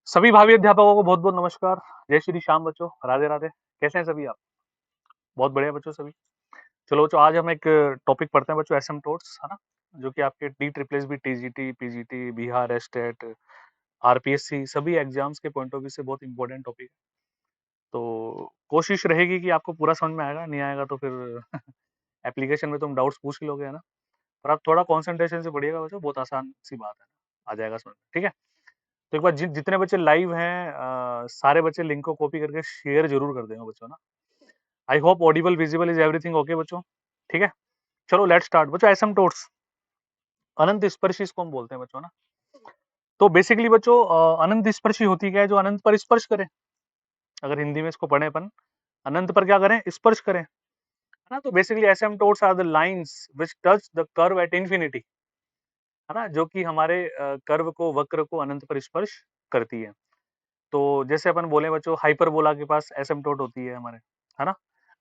सभी भावी अध्यापकों को बहुत बहुत नमस्कार। जय श्री श्याम बच्चों, राधे राधे। कैसे हैं सभी आप? बहुत बढ़िया बच्चों सभी। चलो बच्चों, आज हम एक टॉपिक पढ़ते हैं बच्चों, एसिम्प्टोट्स, है ना, जो कि आपके D triple S B, TGT, PGT, Bihar state, RPSC सभी एग्जाम्स के पॉइंट ऑफ व्यू से बहुत इंपॉर्टेंट टॉपिक है। तो कोशिश रहेगी कि आपको पूरा समझ में आएगा, नहीं आएगा तो फिर एप्लीकेशन में तुम डाउट्स पूछ ही लोगे, है ना। पर आप थोड़ा कॉन्सेंट्रेशन से पढ़िएगा बच्चों, बहुत आसान सी बात है, आ जाएगा समझ में, ठीक है। तो एक बार जितने बच्चे लाइव हैं, सारे बच्चे लिंक को कॉपी करके शेयर जरूर कर देंगे बच्चों ना। I hope Audible visible is everything okay बच्चों, ठीक है। चलो लेट स्टार्ट बच्चों। एसिम्प्टोट्स, अनंत स्पर्शी इसको हम बोलते हैं बच्चों ना। तो बेसिकली बच्चों, अनंत स्पर्शी होती क्या है? जो अनंत पर स्पर्श करे। अगर हिंदी में इसको पढ़े अपन, अनंत पर क्या करें? स्पर्श करें, है ना। तो basically asymptotes are the lines which touch the curve at infinity, है ना, जो कि हमारे कर्व को, वक्र को अनंत पर स्पर्श करती है। तो जैसे अपन बोले बच्चों, हाइपरबोला के पास एसिम्प्टोट होती है हमारे, है ना।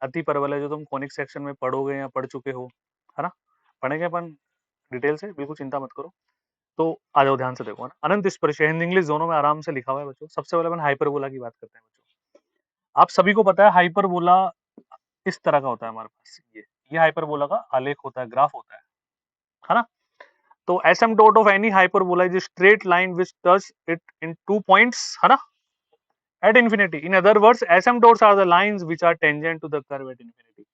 अति परवलय जो तुम कोनिक सेक्शन में पढ़ोगे या पढ़ चुके हो, है ना, पढ़ेंगे अपन डिटेल से, बिल्कुल चिंता मत करो। तो आ जाओ, ध्यान से देखो, है ना। अनंत स्पर्श हिंदी इंग्लिश दोनों में आराम से लिखा हुआ है बच्चों। सबसे पहले अपन हाइपरबोला की बात करते हैं बच्चों। आप सभी को पता है हाइपरबोला इस तरह का होता है हमारे पास, ये हाइपरबोला का आलेख होता है, ग्राफ होता है ना। तो asymptote of any hyperbola is straight line which touch it in two points, है ना, at infinity. In other words, asymptotes are the lines which are tangent to the curve at infinity,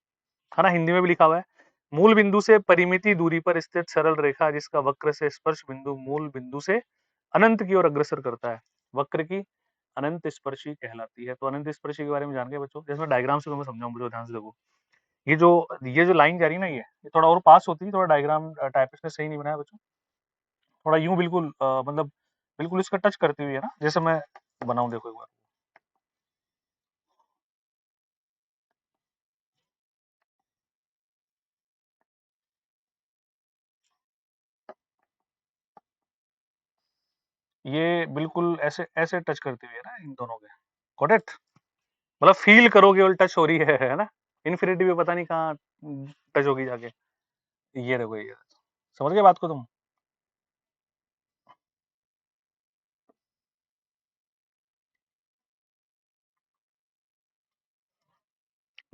है ना। हिंदी में भी लिखा हुआ है, मूल बिंदु से परिमिति दूरी पर स्थित सरल रेखा जिसका वक्र से स्पर्श बिंदु मूल बिंदु से अनंत की ओर अग्रसर करता है, वक्र की अनंत स्पर्शी कहलाती है। तो अनंत स्पर्शी के बारे में जान गए बच्चों। जैसे मैं डायग्राम से तुम्हें समझाऊं बच्चों, ध्यान से देखो। ये जो लाइन जा रही है ना, ये थोड़ा और पास होती है, थोड़ा डायग्राम टाइपिस्ट ने सही नहीं बनाया बच्चों। थोड़ा यूं बिल्कुल मतलब बिल्कुल इसका टच करती हुई है ना, जैसे मैं बनाऊं, देखो एक बार। ये बिल्कुल ऐसे ऐसे टच करती हुई है ना इन दोनों के। Got it? मतलब फील करोगे और टच हो रही है ना। इन्फिनिटी भी पता नहीं कहाँ टच होगी जाके। ये देखो, ये समझ गए बात को तुम?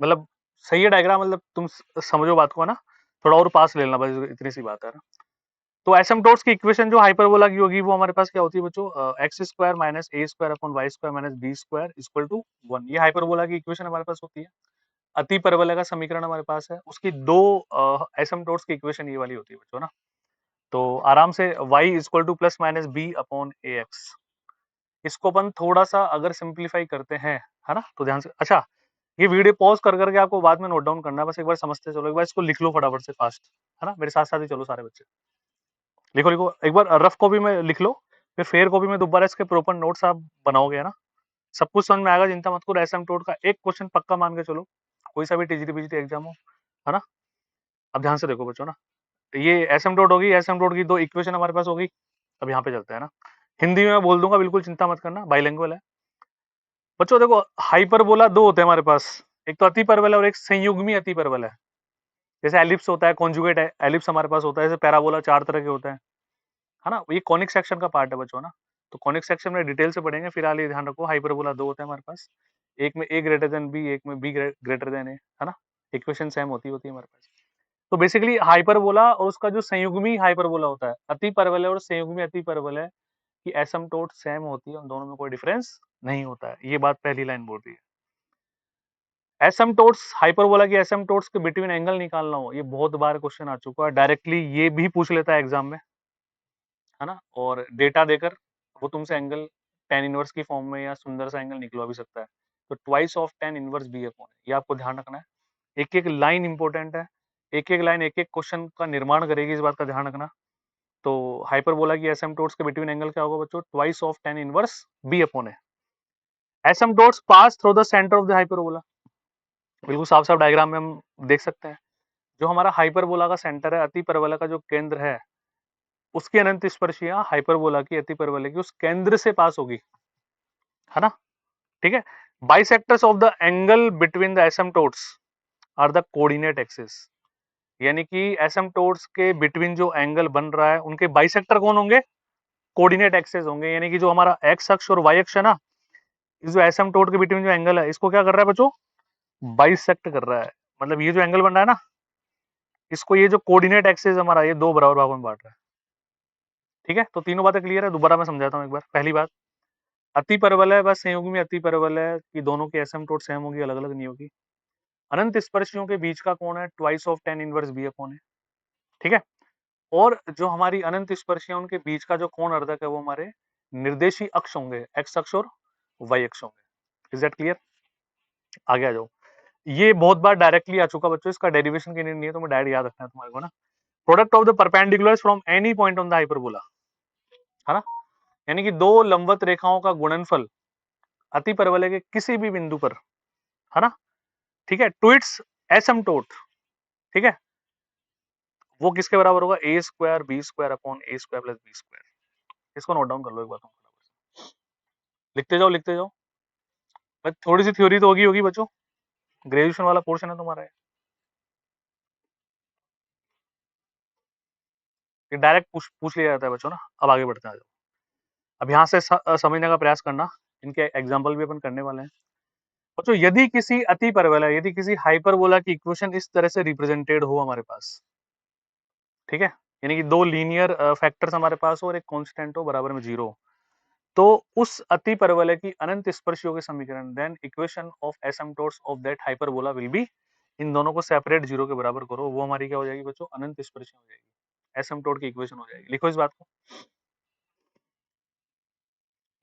मतलब सही है डायग्राम, मतलब तुम समझो बात को, है ना। थोड़ा और पास ले लेना बस, इतनी सी बात है ना। तो एसिम्प्टोट्स की इक्वेशन जो हाइपरबोला की होगी, वो हमारे पास क्या होती है बच्चों? X square minus a square upon y square minus b square equal to 1। ये हाइपरबोला की इक्वेशन हमारे पास होती है। अति परवलय का समीकरण हमारे पास है, उसकी दो एसिम्प्टोट्स की इक्वेशन ये वाली होती है बच्चों ना। तो आराम से y equal to plus minus B upon A X, इसको अपन थोड़ा सा अगर सिंप्लीफाई करते हैं, है ना, तो ध्यान से। अच्छा, ये वीडियो पॉज कर करके आपको बाद में नोट डाउन करना है, बस एक बार समझते चलो, एक बार इसको लिख लो फटाफट से फास्ट, है ना, मेरे साथ साथ ही चलो सारे बच्चे। लिखो लिखो एक बार, रफ कॉपी में लिख लो, फिर फेयर कॉपी में दोबारा इसके प्रॉपर नोट्स आप बनाओगे, है ना। सब कुछ समझ में आएगा, चिंता मत करो। एसिम्प्टोट का एक क्वेश्चन पक्का मान के चलो, कोई सा भी टीजीटी पीजीटी एग्जाम हो, है ना। अब ध्यान से देखो बच्चों ना, ये एसिम्प्टोट होगी, एसिम्प्टोट की दो इक्वेशन हमारे पास होगी। अब यहाँ पे चलते हैं ना, हिंदी में मैं बोल दूंगा, बिल्कुल चिंता मत करना, बाइलिंगुअल है बच्चों। देखो, हाइपरबोला दो होते हैं हमारे पास, एक तो अति परवल है और एक संयुग्मी अति परवल है। जैसे एलिप्स होता है, कॉन्जुगेट एलिप्स हमारे पास होता है, जैसे पैराबोला चार तरह के होते हैं, है ना। ये कॉनिक सेक्शन का पार्ट है बच्चों ना। तो कॉनिक सेक्शन में डिटेल से पढ़ेंगे, फिलहाल ये ध्यान रखो, हाइपरबोला दो होते हैं हमारे पास, एक में ए ग्रेटर देन बी, एक में बी ग्रेटर देन ए, है ना। इक्वेशन सेम होती है हमारे पास। तो बेसिकली हाइपरबोला और उसका जो संयुग्मी हाइपरबोला होता है, अति परवलय और संयुग्मी अति परवलय की एसिम्प्टोट सेम होती है, उन दोनों में कोई डिफरेंस नहीं होता है। ये बात पहली लाइन बोल रही है। एसिम्प्टोट्स, हाइपरबोला की एसिम्प्टोट्स के बिटवीन एंगल निकालना हो, ये बहुत बार क्वेश्चन आ चुका है, डायरेक्टली ये भी पूछ लेता है एग्जाम में, है ना। और डेटा देकर वो तुमसे एंगल टेन इनवर्स की फॉर्म में या सुंदर सा एंगल निकलवा भी सकता है। तो twice of tan inverse B upon, ये आपको ध्यान रखना है। एक एक लाइन इंपॉर्टेंट है, एक एक लाइन एक एक क्वेश्चन का निर्माण करेगी, इस बात का ध्यान रखना। तो हाइपरबोला की एसिम्प्टोट्स के बिटवीन एंगल क्या होगा बच्चों? Twice of tan inverse B upon है। Asymptotes pass through the centre of the hyperbola, बिल्कुल साफ साफ डायग्राम में हम देख सकते हैं। जो हमारा हाइपरबोला का सेंटर है, अति परवलय का जो केंद्र है, उसकी अनंत स्पर्शियां हाइपरबोला की, अति परवलय की उस केंद्र से पास होगी, है ना। ठीक है। Bisectors of the angle between the asymptotes are the coordinate axis, यानी कि एसिम्प्टोट्स के बिटवीन जो एंगल बन रहा है, उनके बाइसेक्टर कौन होंगे? कोऑर्डिनेट एक्सेस होंगे, यानी कि जो हमारा एक्स अक्ष और वाई अक्ष है ना, इस जो एसिम्प्टोट के बिटवीन जो एंगल है, इसको क्या कर रहा है बच्चों, बाइसेक्ट कर रहा है। मतलब ये जो एंगल बन रहा है ना, इसको ये जो कोऑर्डिनेट एक्सेस हमारा ये दो बराबर भागों में बांट रहा है। ठीक है, तो तीनों बातें क्लियर है। दोबारा मैं समझाता हूँ एक बार। पहली बात, अति परवलय है, बस संयोग में अति परवलय है कि दोनों की एसिम्प्टोट सेम होगी, अलग अलग नहीं होगी। अनंत स्पर्शियों के बीच का कोण है twice of tan inverse B upon है। ठीक है, और जो हमारी अनंत स्पर्शियां उनके बीच का जो कोण अर्धक है वो हमारे निर्देशी अक्ष होंगे, एक्स अक्ष और वाई अक्ष होंगे। Is that clear? आगे आ जाओ। ये बहुत बार डायरेक्टली आ चुका बच्चों, इसका डेरिवेशन की नीड नहीं है, तो मैं डायरेक्ट याद रखना है तुम्हारे को ना। Product of the perpendiculars from any point on the hyperbola, है ना, यानी कि दो लंबवत रेखाओं का गुणनफल अति परवलय के किसी भी बिंदु पर, है ना, ठीक है, टू इट्स एसिम्प्टोट, ठीक है, वो किसके बराबर होगा, ए स्क्वायर बी स्क्वायर अपॉन ए स्क्वायर प्लस बी स्क्वायर। इसको नोट डाउन कर लो एक बार तुम, लिखते जाओ लिखते जाओ। बस थोड़ी सी थ्योरी तो होगी होगी बच्चों, ग्रेजुएशन वाला पोर्शन है तुम्हारा ये डायरेक्ट पूछ लिया जाता है बच्चों ना। अब आगे बढ़ते हैं, आ जाओ। अब यहाँ से समझने का प्रयास करना, इनके एग्जाम्पल भी अपन करने वाले हैं बच्चों। यदि किसी अति परवलय, यदि किसी हाइपरबोला की इक्वेशन इस तरह से रिप्रेजेंटेड हो हमारे पास, ठीक है, यानी कि दो लीनियर फैक्टर्स हमारे पास हो और एक कांस्टेंट हो बराबर में जीरो, तो उस अति परवलय की अनंत स्पर्शियों के समीकरण, then equation of asymptotes of that hyperbola will be, इन दोनों को सेपरेट जीरो के बराबर करो, वो हमारी क्या हो जाएगी बच्चों, अनंत स्पर्शियां हो जाएगी, एसिम्प्टोट की इक्वेशन हो जाएगी। लिखो इस बात को,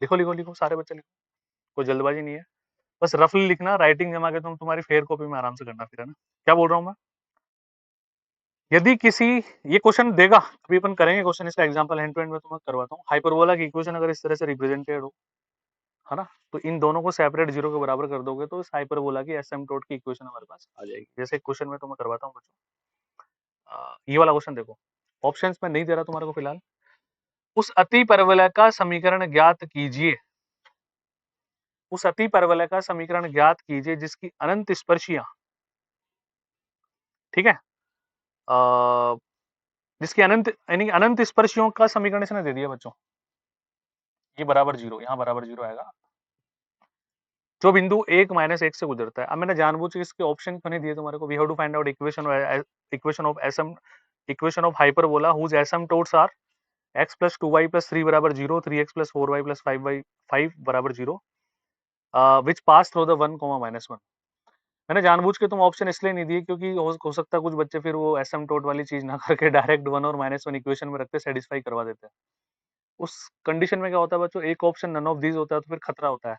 लिखो लिखो लिखो, सारे बच्चे लिखो, कोई जल्दबाजी नहीं है, बस रफली लिखना, राइटिंग जमा के तुम तुम्हारी फेयर कॉपी में आराम से करना फिर, है ना। क्या बोल रहा हूँ मैं, यदि किसी, ये क्वेश्चन देगा, अभी अपन करेंगे क्वेश्चन, इसका एग्जांपल हैंड टू हैंड में तुम्हें करवाता हूँ। हाइपरबोला की इक्वेशन अगर इस तरह से रिप्रेजेंटेड हो, है ना, तो इन दोनों को सेपरेट जीरो के बराबर कर दोगे तो इस हाइपरबोला की एसिम्प्टोट की इक्वेशन हमारे पास आ जाएगी। जैसे क्वेश्चन में तुम्हें करवाता हूँ बच्चों, ये वाला क्वेश्चन देखो, ऑप्शंस में नहीं दे रहा तुम्हारे को फिलहाल। उस अति परवलय का समीकरण ज्ञात कीजिए, उस अति परवलय का समीकरण ज्ञात कीजिए जिसकी अनंत स्पर्शियां, ठीक है, जिसकी अनंत, यानी अनंत स्पर्शियों का समीकरण इसने दे दिया बच्चों, ये बराबर जीरो, यहाँ बराबर जीरो आएगा, जो बिंदु एक माइनस एक से गुजरता है। अब मैंने जानबूझ के इसके ऑप्शन क्यों नहीं दिए तुम्हारे को, we have to find out equation of एसम, equation of hyperbola whose asymptotes are x plus two Y plus three बराबर zero, three x plus four Y plus five बराबर zero, which pass through the one comma minus one. मैंने जानबूझ के तुम option इसलिए नहीं दिए क्योंकि हो सकता है कुछ बच्चे फिर वो एसिम्प्टोट वाली चीज ना करके डायरेक्ट वन और माइनस वन इक्वेशन में रखते सेटिस्फाई करवा देते हैं। उस कंडीशन में क्या होता है बच्चों, एक ऑप्शन नन ऑफ दीज होता है तो फिर खतरा होता है।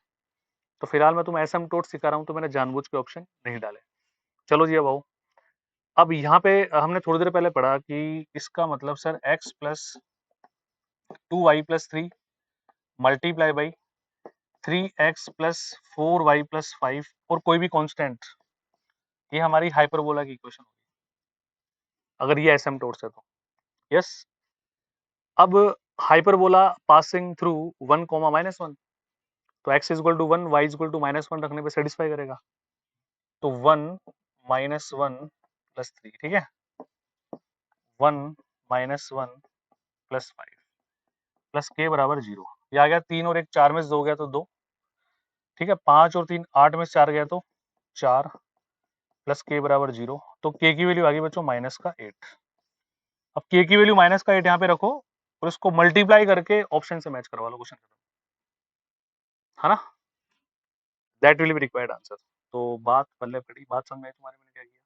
तो फिलहाल मैं तुम्हें एसिम्प्टोट सिखा रहा हूँ, तो मैंने जानबूझ के ऑप्शन नहीं डाले। चलो जी, अब आओ। अब यहाँ पे हमने थोड़ी देर पहले पढ़ा कि इसका मतलब sir x plus two Y plus three multiply by three x plus four Y plus five और कोई भी कांस्टेंट, ये हमारी हाइपरबोला की इक्वेशन होगी अगर ये एसिम्प्टोट्स है तो। यस, अब hyperbola passing through one comma minus one, तो x equal to one, y equal to minus one रखने पे सेटिस्फाई करेगा, तो one minus one plus three, ठीक है, one minus one plus five plus के बराबर जीरो। ये आ गया तीन और एक, चार में से दो गया तो दो, ठीक है, पांच और तीन आठ में से चार गया तो चार, प्लस के बराबर जीरो, तो के की वैल्यू आ गई बच्चों माइनस का एट। अब के की वैल्यू माइनस का एट यहाँ पे रखो और उसको मल्टीप्लाई करके ऑप्शन से मैच करवा लो क्वेश्चन, है ना, that will be required answer. तो बात पल्ले पड़ी, बात समझ में आई तुम्हारे, मैंने क्या किया,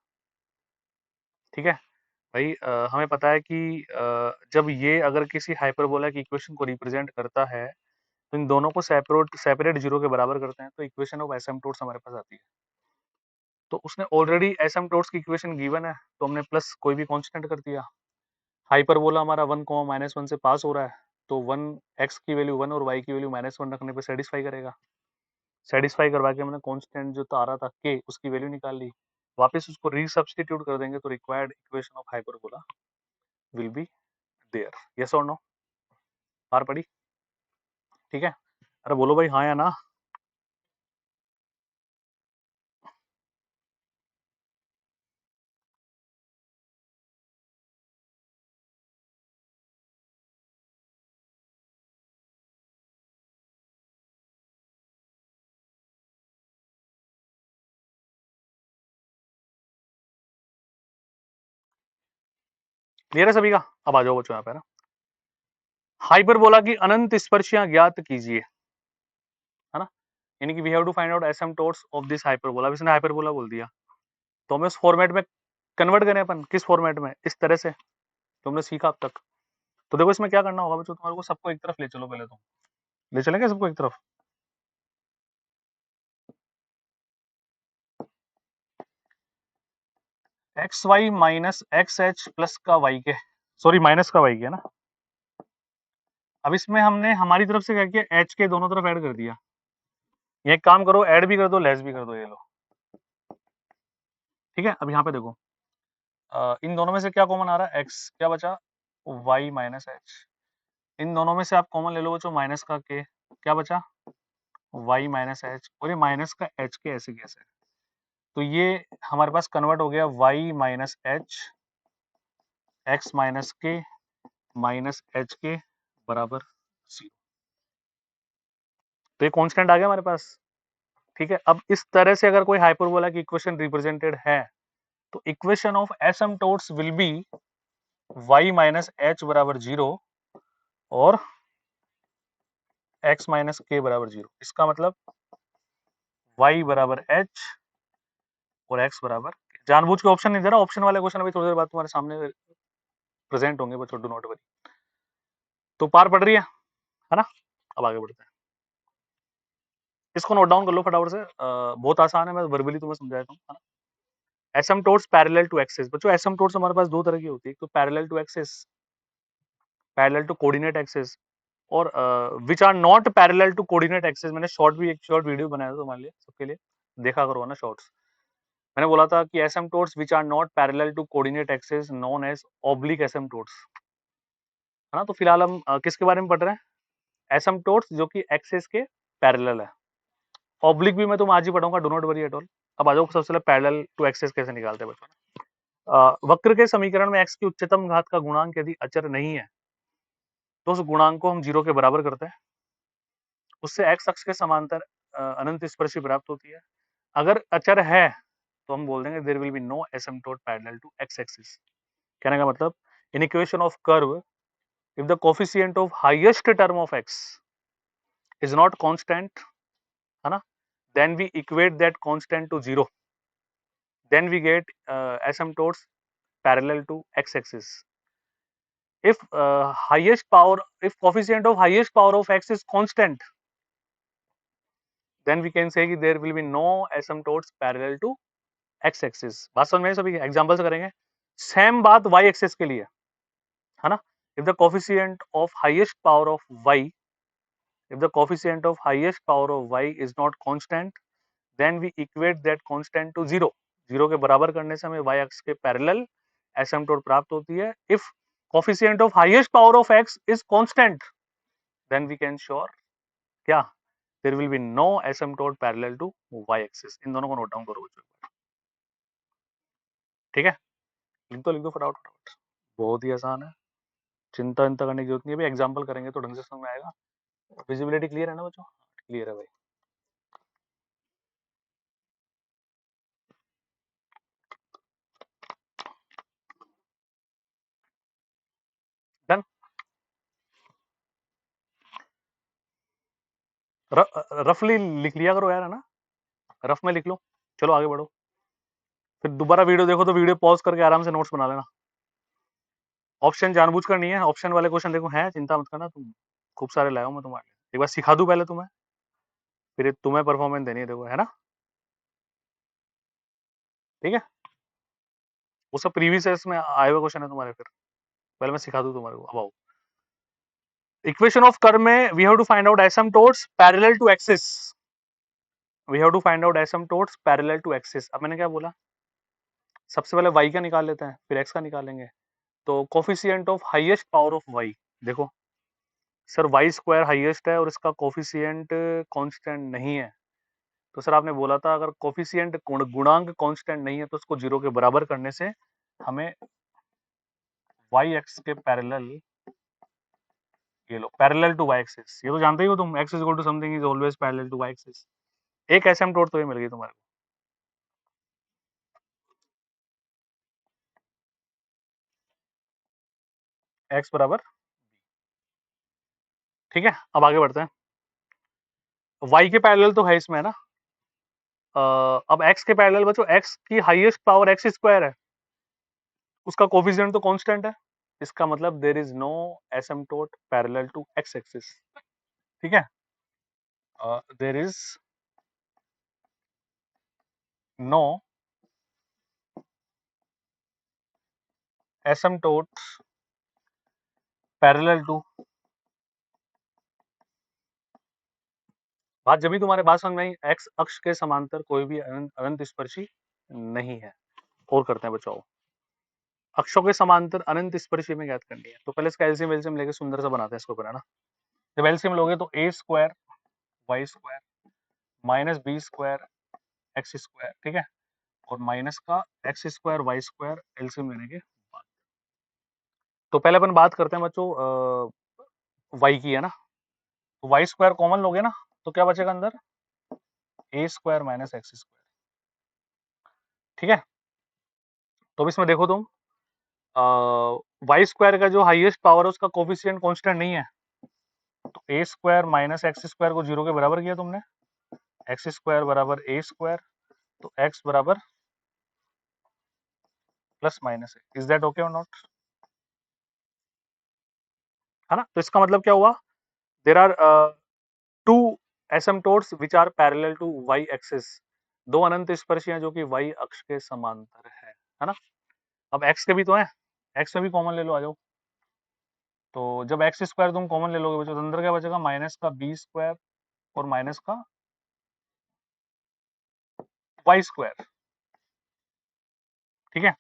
ठीक है भाई। हमें पता है कि जब ये अगर किसी हाइपरबोला की इक्वेशन को रिप्रेजेंट करता है तो इन दोनों को सेपरेट सेपरेट जीरो के बराबर करते हैं तो इक्वेशन ऑफ एसिम्प्टोट्स हमारे पास आती है। तो उसने ऑलरेडी एसिम्प्टोट्स की इक्वेशन गिवन है तो हमने प्लस कोई भी कांस्टेंट कर दिया। हाइपरबोला हमारा वन कोमा माइनस वन से पास हो रहा है, तो वन एक्स की वैल्यू वन और वाई की वैल्यू माइनस वन रखने पे सेटिस्फाई करेगा। सेटिस्फाई करवा के हमने कांस्टेंट जो तो आ रहा था के, उसकी वैल्यू निकाल ली, वापस उसको रीसब्स्टिट्यूट कर देंगे तो required equation of hyperbola will be there. Yes और नो, बार पड़ी, ठीक है, अरे बोलो भाई हाँ या ना। क्लियर है सभी का? अब आ जाओ बच्चों यहाँ पे ना, हाइपरबोला की अनंत स्पर्शियां ज्ञात कीजिए, है ना, यानी कि we have to find out asymptotes of this hyperbola. अब इसने हाइपरबोला बोल दिया तो हमें उस फॉर्मेट में कन्वर्ट करें अपन, किस फॉर्मेट में, इस तरह से जो हमने सीखा अब तक। तो देखो इसमें क्या करना होगा बच्चों, तुम्हारे को सबको एक तरफ ले चलो, पहले तो ले चलेंगे सबको एक तरफ। X y minus x h plus का वाई के, सॉरी माइनस का वाई के ना। अब इसमें हमने हमारी तरफ से क्या किया, एच के दोनों तरफ ऐड कर दिया। ये एक काम करो, ऐड भी कर दो, लेस भी कर दो, ये लो, ठीक है। अब यहाँ पे देखो, इन दोनों में से क्या कॉमन आ रहा है, एक्स, क्या बचा, वाई माइनस एच। इन दोनों में से आप कॉमन ले लो बच्चों, माइनस का के, क्या बचा, वाई माइनस एच, और ये माइनस का एच के ऐसे कैसे, तो ये हमारे पास कन्वर्ट हो गया y minus h x minus k minus h k बराबर 0। तो ये कांस्टेंट आ गया हमारे पास, ठीक है। अब इस तरह से अगर कोई हाइपरबोला की इक्वेशन रिप्रेजेंटेड है तो equation of asymptotes will be y minus H बराबर 0 और x माइनस के बराबर 0। इसका मतलब y बराबर h और x बराबर, जानबूझ के ऑप्शन नहीं दे रहा, ऑप्शन वाले क्वेश्चन अभी थोड़ी देर बाद तुम्हारे सामने प्रेजेंट होंगे बच्चों, डू नॉट वरी। तो पार पड़ रही है ना। अब आगे बढ़ते हैं, इसको नोट डाउन कर लो फटाफट से, बहुत आसान है, मैं वर्बली तुम्हें समझाता हूँ, है ना। एसिम्प्टोट्स पैरेलल टू एक्सिस, बच्चों एसिम्प्टोट्स हमारे पास दो तरह की होती है, तो parallel to axis, parallel to coordinate axis, और which are not parallel to coordinate axis. मैंने शॉर्ट भी एक शॉर्ट वीडियो बनाया था तुम्हारे लिए, सबके लिए देखा करो ना शॉर्ट्स। मैंने बोला था कि asymptotes which are not parallel to coordinate axis known as oblique asymptotes, है ना। तो फिलहाल हम किसके बारे में पढ़ रहे हैं, एसिम्प्टोट्स जो कि एक्सिस के पैरेलल है। ऑब्लिक भी मैं तुम आज ही पढ़ाऊंगा, do not worry at all. अब आ जाओ सबसे पहले पैरेलल टू एक्सिस कैसे निकालते हैं बच्चों। वक्र के समीकरण में x की उच्चतम घात का गुणांक यदि अचर नहीं है तो उस गुणांक को हम 0 के बराबर करते हैं, उससे x अक्ष के समांतर अनंत स्पर्शी प्राप्त होती है। अगर अचर है तो हम बोल देंगे there will be no asymptote parallel to x axis. कहने का मतलब, in equation of curve if the coefficient of highest term of x is not constant, है ना, then we equate that constant to 0, then we get asymptotes parallel to x axis. If highest power, if coefficient of highest power of x is constant, then we can say कि there will be no asymptotes parallel to x axis। बात समझ में, सभी example से करेंगे। Same बात y axis के लिए, है ना। if the coefficient of highest power of y if the coefficient of highest power of y is not constant, then we equate that constant to 0। 0 के बराबर करने से हमें y अक्ष के पैरेलल एसिम्प्टोट प्राप्त होती है। if coefficient of highest power of x is constant, then we can sure क्या, there will be no asymptote parallel to y axis। इन दोनों को नोट डाउन करो बच्चों, ठीक है। लिख दो फटाफट फटाफट, बहुत ही आसान है, चिंता चिंता करने की जरूरत नहीं है, अभी एग्जांपल करेंगे तो ढंग से समझ में आएगा। विजिबिलिटी क्लियर है ना बच्चों, क्लियर है भाई, डन। रफली लिख लिया करो यार, है ना, रफ में लिख लो। चलो आगे बढ़ो, फिर दोबारा वीडियो देखो तो वीडियो पॉज करके आराम से नोट्स बना लेना। ऑप्शन जानबूझ कर नहीं है, ऑप्शन वाले क्वेश्चन देखो हैं, चिंता मत करना तुम, खूब सारे लाया हूं मैं तुम्हारे लिए। एक बार सिखा दूं पहले तुम्हें, फिर तुम्हें परफॉर्मेंस देनी है, देखो, है ना, ठीक है। वो सब प्रीवियस में आए हुए क्वेश्चन है तुम्हारे, फिर पहले मैं सिखा दूं तुम्हारे को। अब आओ, इक्वेशन ऑफ कर्व में we have to find out asymptotes parallel to axis, we have to find out asymptotes parallel to axis. अब मैंने क्या बोला, सबसे पहले y का निकाल लेते हैं, फिर x का निकालेंगे। तो coefficient of highest power of y, देखो सर वाई स्क्वायर हाईएस्ट है और इसका कोफिशिएंट कांस्टेंट नहीं है, तो सर आपने बोला था अगर कोफिशिएंट गुणांक कांस्टेंट नहीं है तो उसको 0 के बराबर करने से हमें वाई एक्स के पैरेलल, ये लो पैरेलल टू वाई एक्सिस, ये तो जानते ही हो तुम, x is equal to something is always parallel to y axis. एक एसिम्प्टोट तो ये मिल गई तुम्हारे को। x बराबर, ठीक है। अब आगे बढ़ते हैं। y के पैरेलल तो है इसमें, है ना। अब x के पैरेलल बच्चों, x की हाईएस्ट पावर x स्क्वायर है, उसका कोफिशिएंट तो कांस्टेंट है। इसका मतलब there is no asymptote parallel to x axis, ठीक है। There is no asymptote parallel to, बात जब भी तुम्हारे बात समझ में आई, x अक्ष के समांतर कोई भी अनंत स्पर्शी नहीं है। और करते हैं बच्चों, अक्षों के समांतर अनंत स्पर्शी में ज्ञात करनी है। तो पहले इसका एलसीएम वेलसीएम लेके सुंदर सा बनाते हैं इसको, है ना। जब एलसीएम लोगे तो a square y square minus b square x square, ठीक है, और माइनस का x square y square LCM लेने के बाद। तो पहले अपन बात करते हैं बच्चों वाई की, है ना। तो वाई स्क्वायर कॉमन लोगे ना, तो क्या बचेगा अंदर, ए स्क्वायर माइनस एक्स स्क्वायर, ठीक है। तो अब इसमें देखो तुम, वाई स्क्वायर का जो हाईएस्ट पावर है उसका कोफिशिएंट कांस्टेंट नहीं है, तो a square minus x square को जीरो के बराबर किया तुमने, एक्स स्क्वायर बराबर ए स्क्वायर, तो एक्स बराबर प्लस माइनस है। इज दैट ओके और नॉट, है ना। तो इसका मतलब क्या हुआ, there are two asymptotes which are parallel to y axis, दो अनंत स्पर्शियां जो कि वाई अक्ष के समांतर है ना। अब एक्स के भी तो है, एक्स में भी कॉमन ले लो, आ जाओ। तो जब एक्स स्क्वायर तुम कॉमन ले लोगे बच्चों, तो अंदर क्या बचेगा, माइनस का बी स्क्वायर और माइनस का वाई स्क्वायर, ठीक है।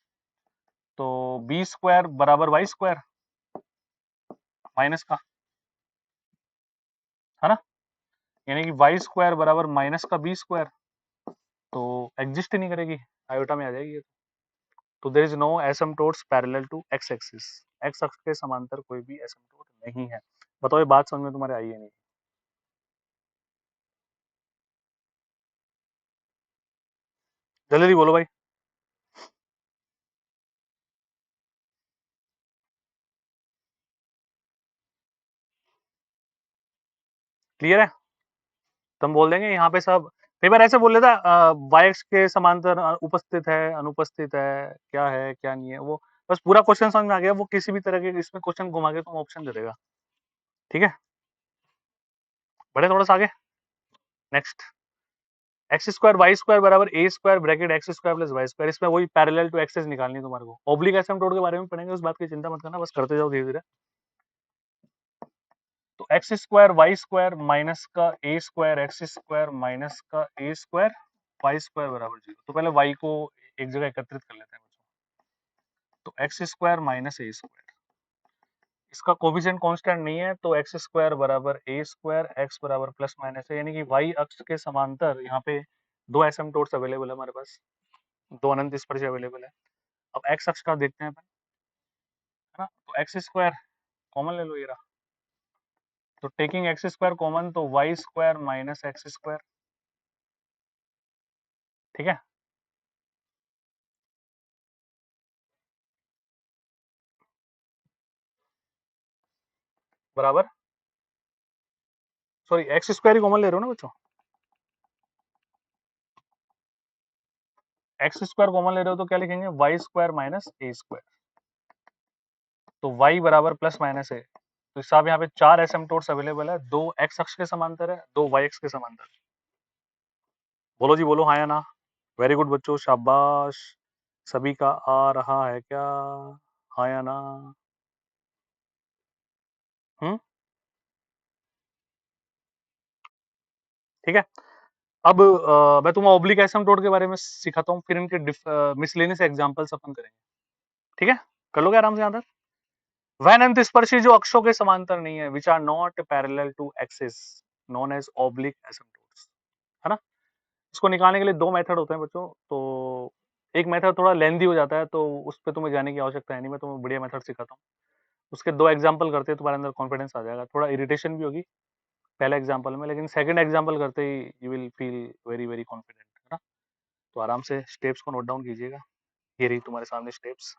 तो बी स्क्वायर बराबर वाई स्क्वायर माइनस का, है ना, यानी कि वाई स्क्वायर बराबर माइनस का बी स्क्वायर, तो एग्जिस्ट ही नहीं करेगी, आयोटा में आ जाएगी ये। तो there is no asymptotes parallel to x axis, x अक्ष के समांतर कोई भी एसिम्प्टोट नहीं है। बताओ ये बात समझ में तुम्हारे आई है नहीं, जल्दी जल्दी बोलो भाई। क्लियर है, तुम बोल देंगे यहाँ पे सब, कई बार ऐसे बोल लेता वाई एक्स के समांतर उपस्थित है अनुपस्थित है, क्या है क्या नहीं है, वो बस पूरा क्वेश्चन समझ में आ गया, वो किसी भी तरह के इसमें क्वेश्चन घुमा के तुम ऑप्शन दे देगा, ठीक है। बढ़े थोड़ा सा आगे, next, x square y square बराबर a square bracket x square plus y square, इसमें वही पैरेलल टू एक्सेस निकालनी है तुम्हारे को। ऑब्लिक एसिम्प्टोट के बारे में पढ़ेंगे, उस बात की चिंता मत करना, बस करते जाओ धीरे धीरे। तो x square y square minus का a square x square minus का ए स्क्वायर वाई स्क्वायर बराबर जीरो। तो पहले वाई को एक जगह एकत्रित कर लेते हैं बच्चों। तो x square minus a square, इसका कोफिशिएंट कांस्टेंट नहीं है, तो एक्स स्क्वायर बराबर ए स्क्वायर एक्स बराबर प्लस माइनस है, यानी कि वाई अक्ष के समांतर यहाँ पे दो एसिम्प्टोट्स अवेलेबल है हमारे पास, दो अनंत स्पर्शी अवेलेबल है। अब एक्स अक्ष का देखते हैं अपन, है ना। तो एक्स स्क्वायर कॉमन ले लो ये रहा, तो टेकिंग एक्स स्क्वायर कॉमन, तो y square minus x square, ठीक है। बराबर, सॉरी एक्स स्क्वायर ही कॉमन ले रहे हो ना बच्चों, एक्स स्क्वायर कॉमन ले रहे हो तो क्या लिखेंगे, Y square minus a square, तो वाई बराबर प्लस माइनस है। तो साहब यहाँ पे चार एसिम्प्टोट्स अवेलेबल है, दो एक्स अक्ष के समांतर है, दो वाई अक्ष के समांतर। बोलो जी बोलो, हाँ या ना। वेरी गुड बच्चों, शाबाश, सभी का आ रहा है क्या, हाँ या ना। हम्म, ठीक है। अब मैं तुम्हें ऑब्लिक एसिम्प्टोट के बारे में सिखाता हूँ, फिर इनके मिसलेनियस एग्जांपल्स अपन करेंगे, ठीक है। कर लोगे आराम से यहाँ तक। वह अनंत स्पर्शी जो अक्षों के समांतर नहीं है, which are not parallel to axis, known as oblique asymptotes, है ना। इसको निकालने के लिए दो मेथड होते हैं बच्चों, तो एक मेथड थोड़ा लेंदी हो जाता है, तो उस पर तुम्हें जाने की आवश्यकता है नहीं, मैं तुम्हें बढ़िया मेथड सिखाता हूँ। उसके दो एग्जाम्पल करते हैं, तुम्हारे अंदर कॉन्फिडेंस आ जाएगा, थोड़ा इरिटेशन भी होगी पहले एग्जाम्पल में, लेकिन सेकंड एग्जाम्पल करते ही you will feel very very confident, है ना। तो आराम से स्टेप्स को नोट डाउन कीजिएगा, ये रही तुम्हारे सामने स्टेप्स।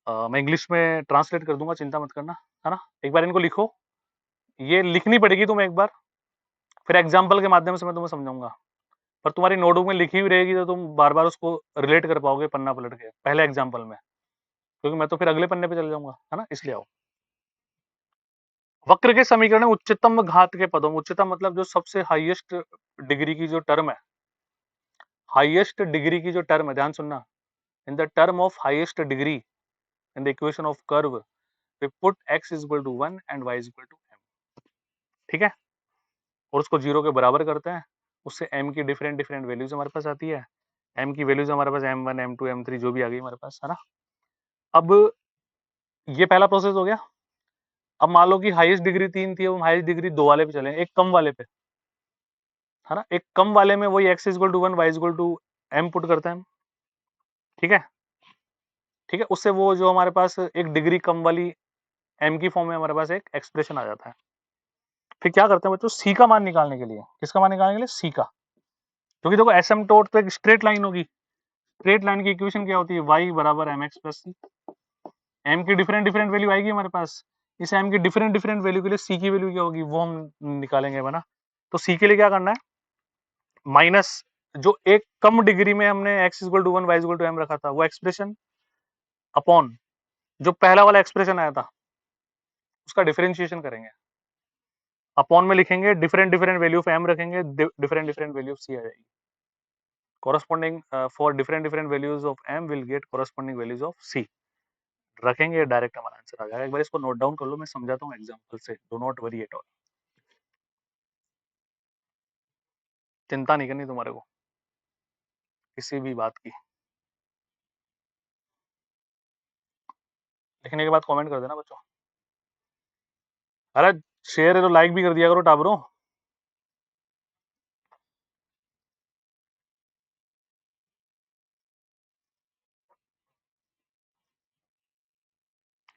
मैं इंग्लिश में ट्रांसलेट कर दूंगा, चिंता मत करना, है ना। एक बार इनको लिखो, ये लिखनी पड़ेगी तुम्हें एक बार, फिर एग्जाम्पल के माध्यम से मैं तुम्हें समझाऊंगा। पर तुम्हारी नोटबुक में लिखी हुई रहेगी तो तुम बार बार उसको रिलेट कर पाओगे पन्ना पलट के पहले एग्जाम्पल में, क्योंकि मैं तो फिर अगले पन्ने पे चले जाऊंगा, है ना, इसलिए आओ। वक्र के समीकरण में उच्चतम घात के पदों में, उच्चतम मतलब जो सबसे हाईएस्ट डिग्री की जो टर्म है, हाईएस्ट डिग्री की जो टर्म है, ध्यान सुनना, in the term of highest degree in the equation of curve we put x is equal to 1 and y is equal to m, ठीक है, और उसको जीरो के बराबर करते हैं, उससे m की डिफरेंट डिफरेंट वैल्यूज हमारे पास आती है, m की वैल्यूज हमारे पास m1 m2 m3 जो भी आ गई हमारे पास, है ना। अब ये पहला प्रोसेस हो गया। अब मान लो कि हाईएस्ट डिग्री 3 थी, अब हम हाईएस्ट डिग्री 2 वाले पे चले, एक कम वाले पे, है ना, एक कम वाले में वही x is equal to 1 y is equal to m put करते हैं हम, ठीक है, ठीक है, उससे वो जो हमारे पास एक डिग्री कम वाली m की फॉर्म में हमारे पास एक एक्सप्रेशन आ जाता है। फिर क्या करते हैं बच्चों, c का मान निकालने के लिए, किसका मान निकालने के लिए, c का, क्योंकि देखो एसिम्पटोट तो एक स्ट्रेट लाइन होगी, स्ट्रेट लाइन की इक्वेशन क्या होती है, y बराबर mx प्लस सी, m की डिफरेंट डिफरेंट वैल्यू आएगी हमारे पास, इस m की डिफरेंट डिफरेंट वैल्यू के लिए c की वैल्यू क्या होगी वो हम निकालेंगे, है ना। तो c के लिए क्या करना है, माइनस जो एक कम डिग्री में हमने x equal to 1 y equal to m रखा था वो एक्सप्रेशन, अपॉन जो पहला वाला एक्सप्रेशन आया था उसका डिफरेंशिएशन करेंगे, अपॉन में लिखेंगे, different different value of m रखेंगे, different different value of c आ जाएगी, corresponding for different different values of m will get corresponding values of c, रखेंगे, डायरेक्ट हमारा आंसर आ जाएगा। एक बार इसको नोट डाउन कर लो, मैं समझाता हूँ एग्जांपल से, do not worry at all, चिंता नहीं करनी तुम्हारे को किसी भी बात की। लिखने के बाद कमेंट कर देना बच्चों, अरे शेयर है तो लाइक भी कर दिया करो टाबरों।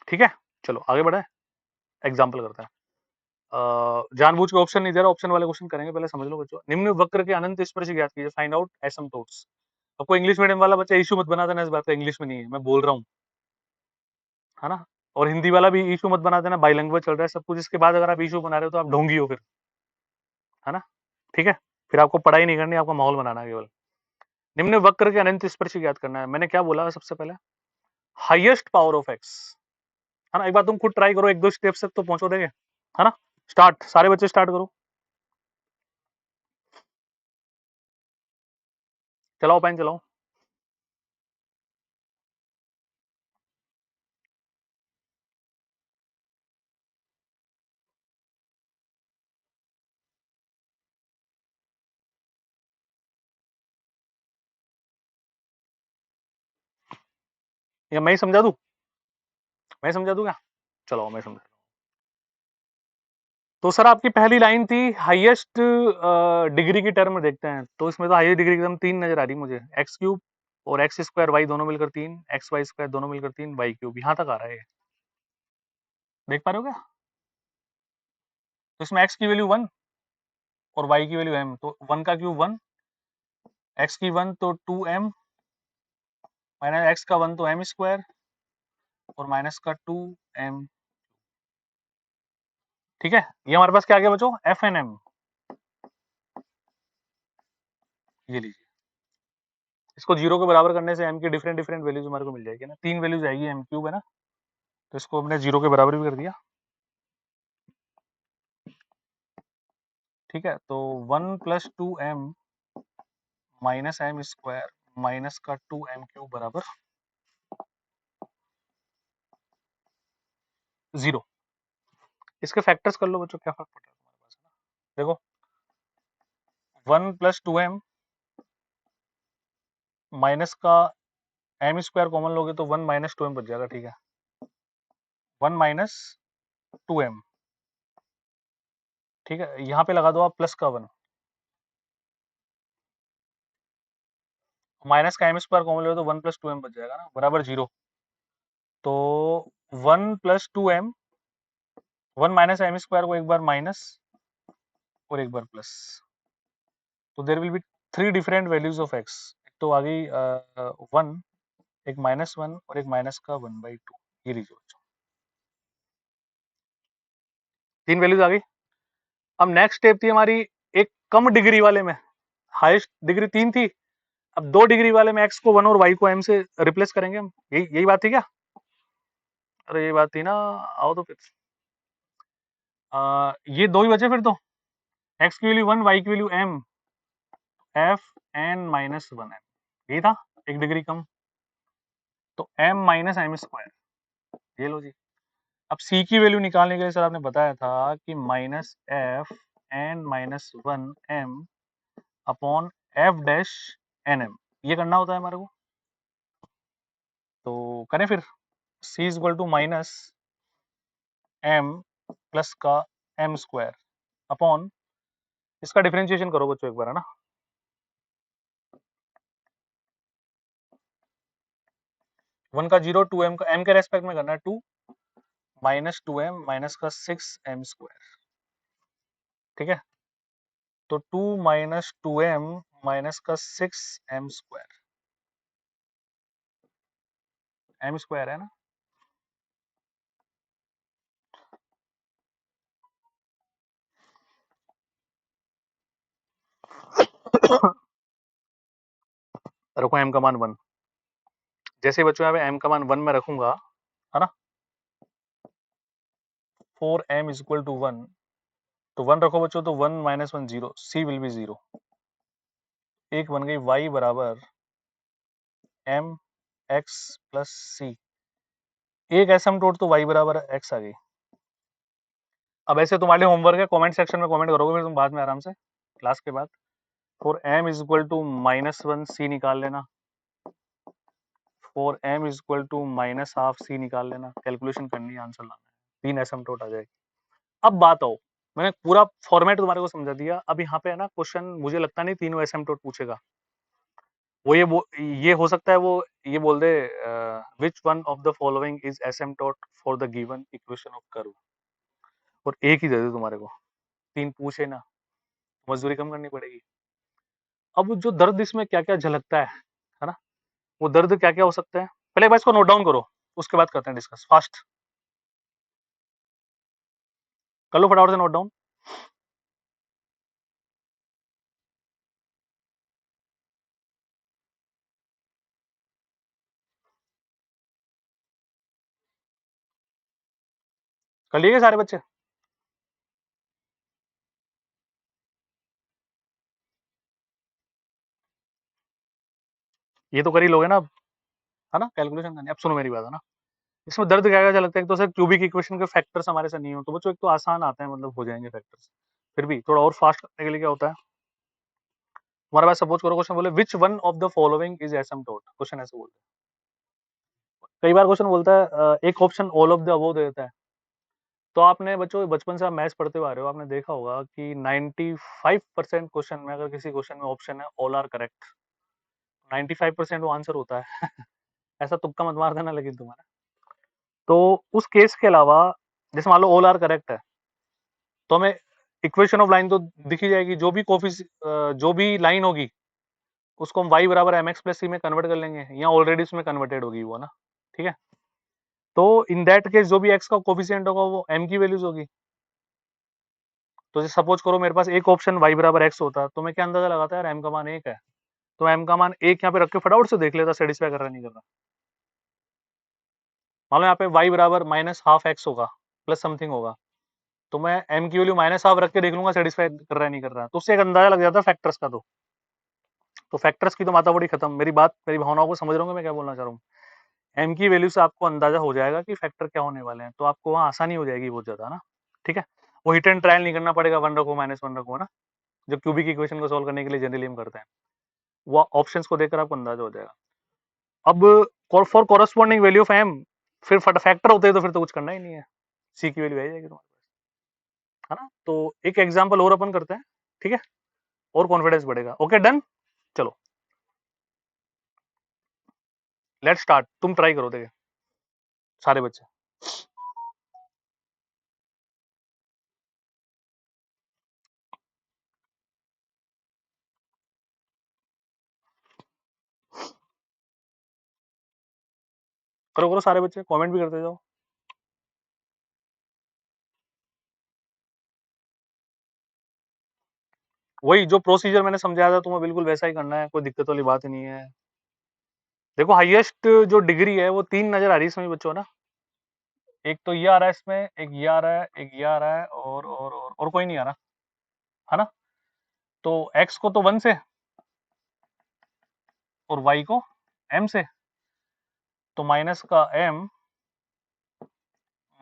ठीक है, चलो आगे बढ़े, एग्जाम्पल करते हैं। जानबूझ के ऑप्शन नहीं दे रहा, ऑप्शन वाले क्वेश्चन करेंगे, पहले समझ लो बच्चों। निम्न वक्र के अनंत स्पर्श ज्ञात कीजिए, फाइंड आउट एसिम्पटोट्स। आपको इंग्लिश मीडियम वाला बच्चा इशू मत बना देना इस बात का, इंग्लिश में नहीं है मैं बोल रहा हूँ, है ना, और हिंदी वाला भी इशू मत बना देना, बाइलैंग्वेज चल रहा है सब कुछ, इसके बाद अगर आप इशू बना रहे हो तो आप ढोंगी हो फिर, है ना, ठीक है, फिर आपको पढ़ाई नहीं करनी, आपको माहौल बनाना है केवल। निम्न वक्र के अनंत स्पर्श ज्ञात करना है, मैंने क्या बोला सबसे पहले, हाईएस्ट पावर ऑफ एक्स, है ना, एक बार तुम खुद ट्राई करो, एक दो स्टेप्स तक तो पहुंचो देंगे, है ना। स्टार्ट, सारे बच्चे स्टार्ट करो, चलाओ पेन चलाओ। या मैं ही समझा दूं, मैं समझा दूं क्या, चलो मैं समझा। तो सर आपकी पहली लाइन थी हाईएस्ट डिग्री की टर्म में, देखते हैं तो इसमें तो हाईएस्ट डिग्री की टर्म 3 नजर आ रही मुझे, एक्स क्यूब और एक्स स्क्वायर वाई दोनों मिलकर 3, एक्स वाई स्क्वायर दोनों मिलकर 3, वाई क्यूब, यहाँ तक आ रहा है, देख पा रहे हो क्या। तो इसमें एक्स की वैल्यू 1 और वाई की वैल्यू m, तो 1 का क्यूब 1, एक्स की 1 तो 2m, माइनस एक्स का 1 तो m स्क्वायर और माइनस का 2m, ठीक है। ये हमारे पास क्या आ गया बच्चों, एफ एन एम, ये लीजिए, इसको जीरो के बराबर करने से m की डिफरेंट डिफरेंट वैल्यूज हमारे को मिल जाएगी ना, 3 वैल्यूज आएगी m क्यूब, है ना, तो इसको हमने जीरो के बराबर भी कर दिया, ठीक है। तो 1 plus 2m minus m square minus का 2m क्यूब बराबर 0। इसके फैक्टर्स कर लो बच्चों, क्या फर्क पड़ रहा है तुम्हारे पास, है ना, देखो 1 प्लस 2m माइनस का m स्क्वायर कॉमन लोगे तो 1 माइनस 2m बच जाएगा, ठीक है, 1 माइनस 2m, ठीक है, यहाँ पे लगा दो आप प्लस का 1, माइनस का m स्क्वायर कॉमन लोगे तो 1 प्लस 2m बच जाएगा ना, बराबर 0। तो 1 plus 2m, 1 minus m square को एक बार माइनस और एक बार प्लस, तो there will be 3 different values of x, एक तो आ गई 1, एक -1 और एक माइनस का 1/2, ये लीजिए बच्चों, 3 वैल्यूज आ गई। अब नेक्स्ट स्टेप थी हमारी एक कम डिग्री वाले में, हाईएस्ट डिग्री 3 थी, अब 2 डिग्री वाले में x को 1 और y को m से रिप्लेस करेंगे हम, यही यही बात थी क्या? अरे यही बात थी ना, आओ तो फिर। ये दो ही बचे फिर तो, x की वैल्यू 1, y की value m, f n minus 1 m, यही था, एक डिग्री कम, तो m माइनस एम स्क्वायर, ये लो जी। अब c की वैल्यू निकालने के लिए सर आपने बताया था कि minus F N minus 1 m upon F dash N M, ये करना होता है हमारे को, तो करें फिर। c is equal to minus m plus का m स्क्वायर अपॉन, इसका डिफरेंशिएशन करो बच्चों एक बार, है ना, 1 का 0, 2m का m के रेस्पेक्ट में करना है 2 माइनस 2m माइनस का 6m स्क्वायर, ठीक है, तो 2 माइनस 2m माइनस का 6m स्क्वायर, m स्क्वायर है ना। रखो m का मान 1, जैसे बच्चों यहाँ पे m का मान 1 में रखूंगा, है ना, 4m इज इक्वल टू 1, तो 1 रखो बच्चों, तो 1 माइनस 1 0, c विल बी 0, एक बन गई y बराबर m x प्लस c, एक एसिम्प्टोट तो y बराबर x आ गई। अब ऐसे तुम्हारे लिए होमवर्क है, कमेंट सेक्शन में कमेंट करोगे फिर तुम बाद में आराम से क्लास के बाद, for m is equal to minus 1 c निकाल लेना, for m is equal to minus half c निकाल लेना, कैलकुलेशन करनी है, आंसर लाना है, 3 एसिम्प्टोट आ जाएगी। अब बात आओ, मैंने पूरा फॉर्मेट तुम्हारे को समझा दिया, अब यहाँ पे है ना क्वेश्चन, मुझे लगता नहीं तीनों एसिम्प्टोट पूछेगा, वो ये हो सकता है वो ये बोल दे which one of the following is asymptote for the given equation of curve, और एक ही दे दे तुम्हारे को, तीन पूछे ना, मजदूरी कम करनी पड़ेगी। अब जो दर्द इसमें क्या क्या झलकता है ना, वो दर्द क्या क्या हो सकता है, पहले एक बार इसको नोट डाउन करो, उसके बाद करते हैं डिस्कस, फास्ट कर लो फटाफट से नोट डाउन। कर लिए सारे बच्चे? ये तो कर ही लोगे ना अब, है ना, कैलकुलेशन करनी। अब सुनो मेरी बात, है ना, इसमें दर्द क्या क्या झलकता है, एक तो सर क्यूबिक इक्वेशन के फैक्टर्स हमारे से नहीं हो, तो बच्चों एक तो आसान आते हैं, मतलब हो जाएंगे फैक्टर्स, फिर भी थोड़ा और फास्ट करने के लिए क्या होता है, हमारे पास सपोज करो क्वेश्चन बोले which one of the following is asymptote, question ऐसे बोलते हैं, कई बार क्वेश्चन बोलता है एक option all of the above दे देता है, तो आपने बच्चों बचपन से आप मैथ्स पढ़ते हुए आ रहे हो, आपने देखा होगा कि 95% क्वेश्चन में अगर किसी क्वेश्चन में ऑप्शन है ऑल आर करेक्ट, 95% वो आंसर होता है। ऐसा तुक्का मत मार देना लेकिन तुम्हारा, तो उस केस के अलावा, जैसे मान लो ऑल आर करेक्ट है, तो हमें इक्वेशन ऑफ लाइन तो दिख ही जाएगी, जो भी लाइन होगी उसको हम y बराबर एम एक्स प्लस सी में कन्वर्ट कर लेंगे, या ऑलरेडी उसमें कन्वर्टेड होगी वो ना, ठीक है, तो इन दैट केस जो भी x का कोफिशिएंट होगा वो m की वैल्यूज होगी, तो सपोज करो मेरे पास एक ऑप्शन y बराबर x होता, तो मैं क्या अंदाजा लगाता है यार m का मान 1 है, तो m का मान 1 यहाँ पे रख के फटाफट से देख लेता सेटिस्फाई कर रहा नहीं कर रहा, मान लो यहाँ पे y बराबर माइनस हाफ एक्स होगा प्लस समथिंग होगा, तो मैं m की वैल्यू माइनस हाफ रख के देख लूंगा सेटिस्फाई कर रहा है नहीं कर रहा, तो उससे एक अंदाजा लग जाता है फैक्टर्स का, तो फैक्टर्स की तो माता बड़ी खत्म, मेरी बात मेरी भावनाओं को समझ रहे होंगे मैं क्या बोलना चाह रहा हूँ, m की वैल्यू से आपको अंदाजा हो जाएगा कि फैक्टर क्या होने वाले हैं, तो आपको वहाँ आसानी हो जाएगी बहुत ज्यादा ना, ठीक है, वो हिट एंड ट्रायल नहीं करना पड़ेगा, 1 रखो माइनस 1 रखो, है ना, जो क्यूबिक इक्वेशन को सोल्व करने के लिए जनरली हम करते हैं, वो ऑप्शंस को देखकर आपको अंदाजा हो जाएगा। अब for corresponding value of m, फिर फैक्टर होते हैं तो फिर तो कुछ करना ही नहीं है, c की वैल्यू आ जाएगी तुम्हारे पास, है ना, तो एक एग्जांपल और अपन करते हैं, ठीक है, और कॉन्फिडेंस बढ़ेगा, ओके डन, चलो लेट्स स्टार्ट, तुम ट्राई करो देखे सारे बच्चे। करो करो सारे बच्चे, कमेंट भी करते जाओ। वही जो प्रोसीजर मैंने समझाया था तुम्हें बिल्कुल वैसा ही करना है, कोई दिक्कत वाली बात नहीं है। देखो हाईएस्ट जो डिग्री है वो 3 नजर आ रही है इसमें बच्चों ना। एक तो ये आ रहा है इसमें, एक ये आ रहा है, एक ये आ रहा है, और कोई नहीं आ रहा, है ना? तो x को तो 1 से और y को m से, तो माइनस का m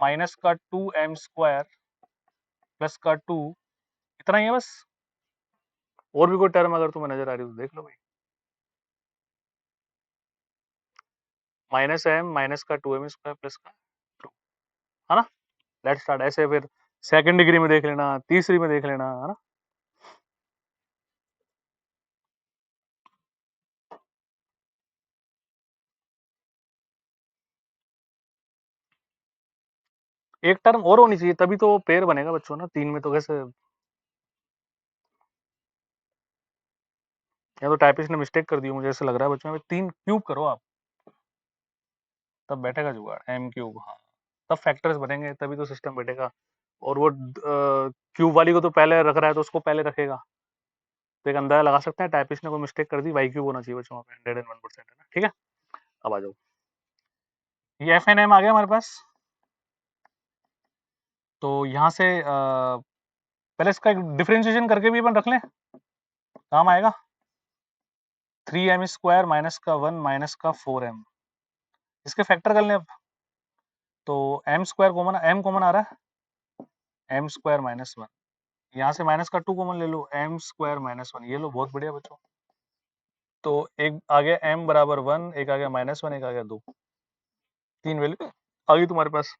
माइनस का 2m स्क्वायर प्लस का 2, इतना ही है बस। और भी कोई टर्म अगर तुम्हें नजर आ रही है तो देख लो भाई। माइनस m माइनस का 2m स्क्वायर प्लस का 2, है ना? Let's start. ऐसे फिर सेकंड डिग्री में देख लेना, तीसरी में देख लेना, है ना? एक टर्म और होनी चाहिए तभी तो पेयर बनेगा बच्चों ना, 3 में तो कैसे? या तो टाइपिस्ट ने मिस्टेक कर दी, मुझे ऐसा लग रहा है बच्चों में। 3 क्यूब करो आप, तब बैठेगा जुगाड़, m क्यूब। हाँ, तब फैक्टर्स बनेंगे, तभी तो सिस्टम बैठेगा। और वो क्यूब वाली को तो पहले रख रहा है तो उसको पहले रखेगा। तो एक अंदाजा लगा सकते हैं टाइपिस्ट ने कोई मिस्टेक कर दी, वाई क्यूब होना चाहिए बच्चों पे, 101% है ना? ठीक है, अब आ जाओ। ये एफ एन एम आ गया हमारे पास। तो यहाँ से पहले इसका एक डिफरेंशिएशन करके भी अपन रख लें, काम आएगा। 3m स्क्वायर माइनस का 1 माइनस का 4m, इसके फैक्टर कर लें अब। तो m square common, m common आ रहा है, m स्क्वायर माइनस 1, यहाँ से माइनस का 2 कॉमन ले लो, m स्क्वायर माइनस 1, ये लो, बहुत बढ़िया बच्चों। तो एक आ गया m बराबर 1, एक आ गया -1, एक आ गया 2, 3 वैल्यू आ गई तुम्हारे पास।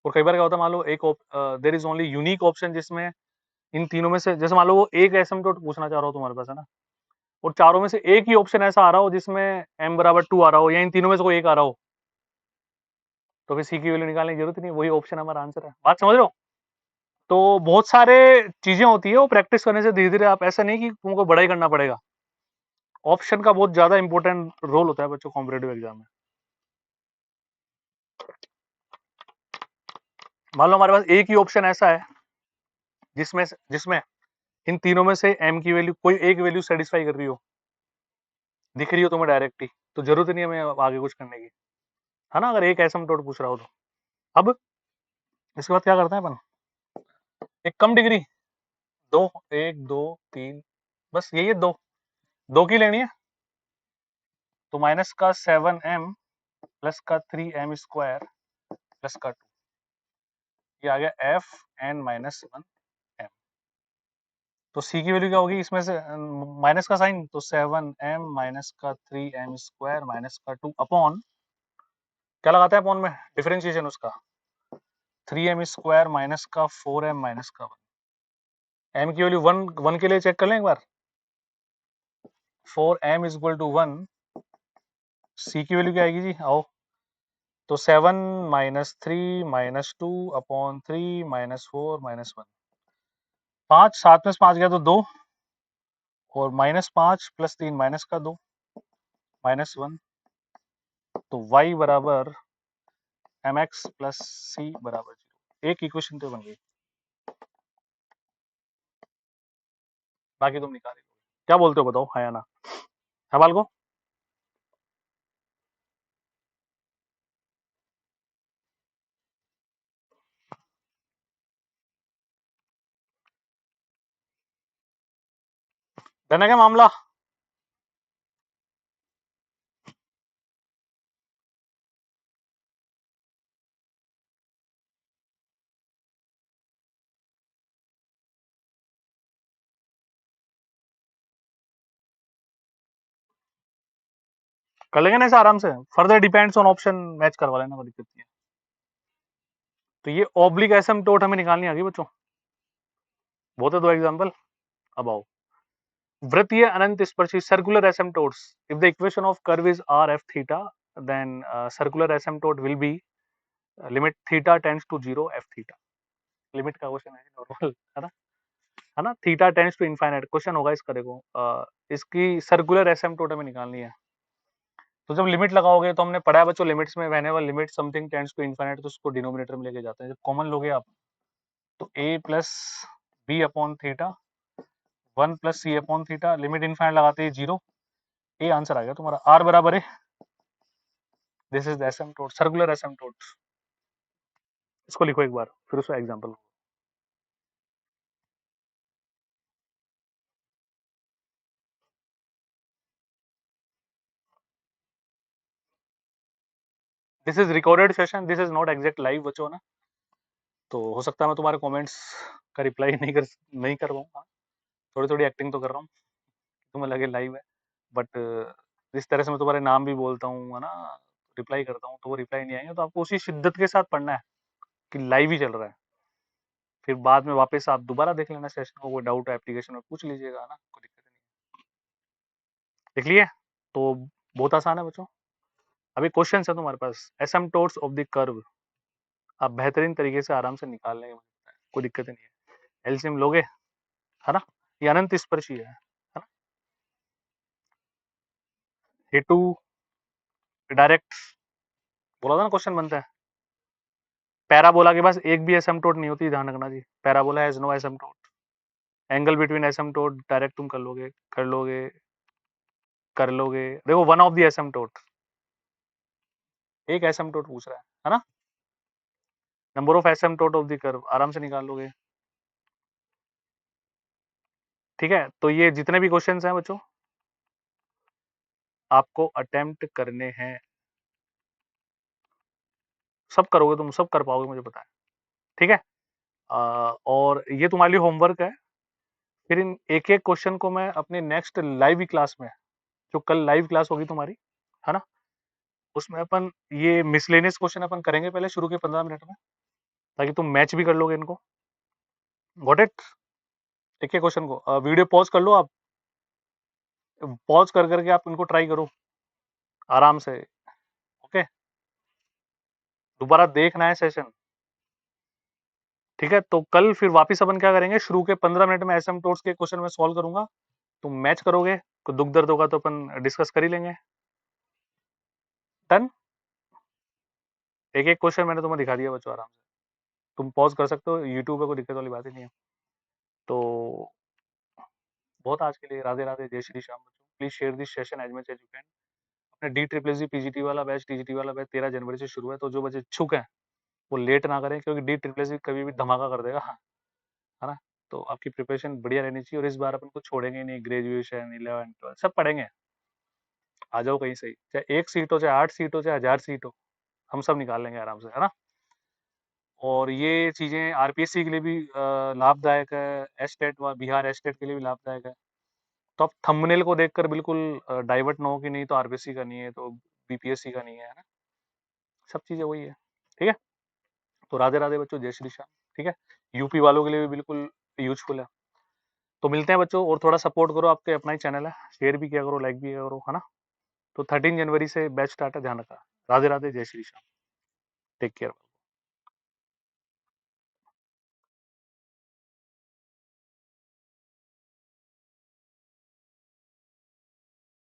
और कई बार क्या होता है, मान लो एक there is only unique option जिसमें इन तीनों में से, जैसे मान लो वो एक एसिम्पटोट पूछना चाह रहा हो तुम्हारे पास, है ना? और चारों में से एक ही ऑप्शन ऐसा आ रहा हो जिसमें m बराबर 2 आ रहा हो, या इन तीनों में से कोई एक आ रहा हो, तो फिर सी की वैल्यू निकालने की जरूरत नहीं, वही ऑप्शन हमारा आंसर है। बात समझ रहे हो? तो बहुत सारे चीजें होती है, वो प्रैक्टिस करने से धीरे धीरे आप, ऐसा नहीं कि तुमको बड़ा ही करना पड़ेगा। ऑप्शन का बहुत ज्यादा इंपॉर्टेंट रोल होता है बच्चों कॉम्पिटेटिव एग्जाम में। मान लो हमारे पास एक ही ऑप्शन ऐसा है जिसमें जिसमें इन तीनों में से m की वैल्यू, कोई एक वैल्यू सेटिस्फाई कर रही हो, दिख रही हो तुम्हें डायरेक्ट ही, तो जरूरत नहीं है हमें आगे कुछ करने की, है ना? अगर एक एसिम्पटोट पूछ रहा हो तो। अब इसके बाद क्या करते हैं अपन, एक कम डिग्री, दो, एक दो तीन, बस यही है, दो, दो की लेनी है। तो माइनस का 7m प्लस का 3m स्क्वायर प्लस का 2, ये आ गया f(n-1)m। तो c की वैल्यू क्या होगी इसमें से, माइनस का साइन, तो 7m माइनस का 3m स्क्वायर माइनस का 2 अपॉन, क्या लगाते हैं अपॉन में, डिफरेंशिएशन उसका, 3m स्क्वायर माइनस का 4m माइनस का 1। m की वैल्यू 1 के लिए चेक कर लें एक बार। 4m is equal to 1, c की वैल्यू क्या आएगी जी, आओ। तो 7 minus 3 minus 2 upon 3 minus 4 minus 1, 5, 7 में से 5 गया तो 2, और -5 प्लस 3 माइनस का 2 -1, तो y बराबर mx प्लस c बराबर 0। एक इक्वेशन तो बन गई, बाकी तुम निकाल लो। क्या बोलते हो बताओ, हाँ या ना? है बाल को? डन है क्या मामला? कर लेंगे ना इसे आराम से, further depends on option, match करवा लेना, कोई दिक्कत नहीं है। तो ये ऑब्लिक एसिम्पटोट हमें निकालनी आ गई बच्चों, बहुत है दो एग्जांपल। अब आओ, वृत्तीय अनंत स्पर्शी circular asymptotes, if the equation of curve is r f theta, then circular asymptote will be limit theta tends to 0 f theta. Limit का क्वेश्चन है नॉर्मल, है ना? है ना? Theta tends to infinite question होगा इसका। देखो इसकी सर्कुलर एसिम्पटोट हमें निकालनी है। तो जब लिमिट लगाओगे तो हमने पढ़ा है बच्चों लिमिट्स में whenever limit something tends to infinite तो उसको डिनोमिनेटर में लेके जाते हैं। जब कॉमन लोगे आप तो a plus b upon theta 1 plus c upon theta limit infinite लगाते ही 0। ए आंसर आ गया तुम्हारा। आर बराबर है दिस इज द एसिम्पटोट सर्कुलर एसिम्पटोट। इसको लिखो एक बार फिर उसका example. This is recorded session this is not exact live बच्चों ना। तो हो सकता है मैं तुम्हारे कमेंट्स का रिप्लाई नहीं कर पाऊँ। थोड़ी थोड़ी एक्टिंग तो कर रहा हूँ तुम्हें लगे लाइव है बट जिस तरह से मैं तुम्हारे नाम भी बोलता हूँ है ना रिप्लाई करता हूँ तो वो रिप्लाई नहीं आएंगे। तो आपको उसी शिद्दत के साथ पढ़ना है कि लाइव ही चल रहा है। फिर बाद में वापस आप दोबारा देख लेना सेशन को कोई डाउट है एप्लीकेशन में पूछ लीजिएगा ना कोई दिक्कत नहीं। देख लिए तो बहुत आसान है बच्चों। अभी क्वेश्चन है तुम्हारे पास एसिम्पटोट्स ऑफ द कर्व आप बेहतरीन तरीके से आराम से निकाल लेंगे कोई दिक्कत नहीं है। एलसीएम लोगे है ना ये अनंत स्पर्शी है ना। ए टू डायरेक्ट बोला था ना क्वेश्चन बनता है। पैराबोला के पास एक भी एसिम्पटोट नहीं होती ध्यान रखना जी। Parabola has no asymptote. Angle between asymptote direct तुम कर लोगे देखो वन ऑफ द एसिम्पटोट एक एसिम्पटोट पूछ रहा है ना। Number of asymptote of the curve आराम से निकाल लोगे। ठीक है तो ये जितने भी क्वेश्चंस हैं बच्चों आपको अटेम्प्ट करने हैं। सब करोगे तुम सब कर पाओगे मुझे पता है। ठीक है और ये तुम्हारे लिए होमवर्क है। फिर इन एक एक क्वेश्चन को मैं अपने नेक्स्ट लाइव क्लास में जो कल लाइव क्लास होगी तुम्हारी है ना उसमें अपन ये मिसलेनियस क्वेश्चन अपन करेंगे पहले शुरू के 15 मिनट में ताकि तुम मैच भी कर लोगे इनको। Got it. एक एक क्वेश्चन को वीडियो पॉज कर लो आप पॉज कर करके आप इनको ट्राई करो आराम से। ओके दोबारा देखना है सेशन। ठीक है तो कल फिर वापस अपन क्या करेंगे शुरू के 15 मिनट में एसिम्पटोट्स के क्वेश्चन में सॉल्व करूंगा। तुम मैच करोगे तो दुख दर्द होगा तो अपन डिस्कस कर ही लेंगे। डन। एक एक क्वेश्चन मैंने तुम्हें दिखा दिया बच्चों आराम से। तुम पॉज कर सकते हो यूट्यूब पे कोई दिक्कत वाली बात ही नहीं है। तो बहुत आज के लिए राधे राधे जय श्री श्याम बच्चों। Please share this session as much as you can. अपने डी ट्रिपल जी पीजीटी वाला बैच टीजीटी वाला बैच 13 जनवरी से शुरू है तो जो बच्चे इच्छुक हैं वो लेट ना करें क्योंकि डी ट्रिपल जी कभी भी धमाका कर देगा है ना। तो आपकी प्रिपरेशन बढ़िया रहनी चाहिए और इस बार अपन को छोड़ेंगे ही नहीं। ग्रेजुएशन 11 12 सब पढ़ेंगे। आ जाओ कहीं सही चाहे 1 सीट हो चाहे 8 सीट हो चाहे 1000 सीट हो हम सब निकाल लेंगे आराम से है ना। और ये चीजें आरपीएससी के लिए भी लाभदायक है। एस्टेट व बिहार एस्टेट के लिए भी लाभदायक है। तो आप थंबनेल को देखकर बिल्कुल डाइवर्ट ना हो कि नहीं तो आरपीएससी का नहीं है तो बीपीएससी का नहीं है ना। सब चीजें वही है। ठीक है तो राधे राधे बच्चों जय श्री श्याम। ठीक है यूपी वालों के लिए भी बिल्कुल यूजफुल है। तो मिलते हैं बच्चों और थोड़ा सपोर्ट करो आपके अपना ही चैनल है शेयर भी किया करो लाइक भी किया करो है ना। तो 13 जनवरी से बैच स्टार्ट है ध्यान रखा। राधे राधे जय श्री श्याम। Take care.